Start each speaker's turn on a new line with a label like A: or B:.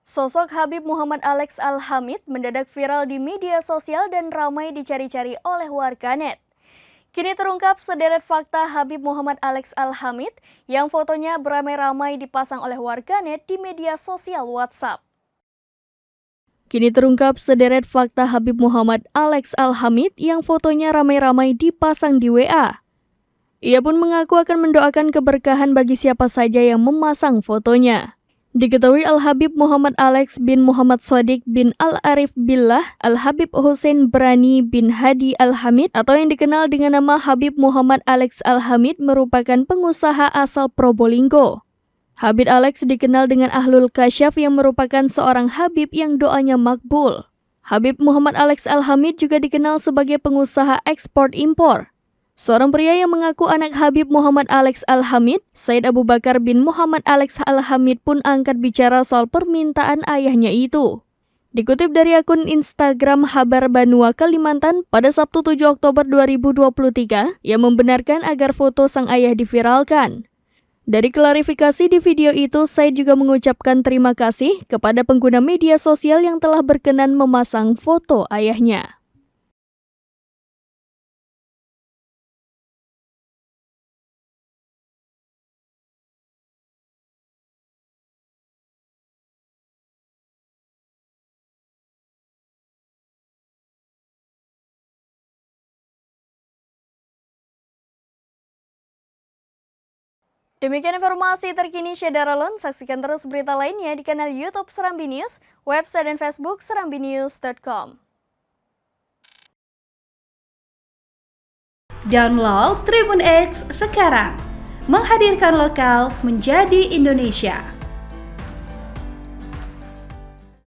A: Sosok Habib Muhammad Alex Al-Hamid mendadak viral di media sosial dan ramai dicari-cari oleh warganet. Kini terungkap sederet fakta Habib Muhammad Alex Al-Hamid yang fotonya beramai-ramai dipasang oleh warganet di media sosial WhatsApp. Kini terungkap sederet fakta Habib Muhammad Alex Al-Hamid yang fotonya ramai-ramai dipasang di WA. Ia pun mengaku akan mendoakan keberkahan bagi siapa saja yang memasang fotonya. Diketahui Al-Habib Muhammad Alex bin Muhammad Shadiq bin Al-Arif Billah Al-Habib Hussein Brani bin Hadi Al-Hamid atau yang dikenal dengan nama Habib Muhammad Alex Al-Hamid merupakan pengusaha asal Probolinggo. Habib Alex dikenal dengan Ahlul Kasyaf yang merupakan seorang Habib yang doanya makbul. Habib Muhammad Alex Al-Hamid juga dikenal sebagai pengusaha ekspor-impor. Seorang pria yang mengaku anak Habib Muhammad Alex Al-Hamid, Said Abu Bakar bin Muhammad Alex Al-Hamid pun angkat bicara soal permintaan ayahnya itu. Dikutip dari akun Instagram Habar Banua Kalimantan pada Sabtu 7 Oktober 2023, ia membenarkan agar foto sang ayah diviralkan. Dari klarifikasi di video itu, Said juga mengucapkan terima kasih kepada pengguna media sosial yang telah berkenan memasang foto ayahnya. Demikian informasi terkini Syedaralun. Saksikan terus berita lainnya di kanal YouTube Serambi News, website dan Facebook serambinews.com.
B: Download Tribun X sekarang, menghadirkan lokal menjadi Indonesia.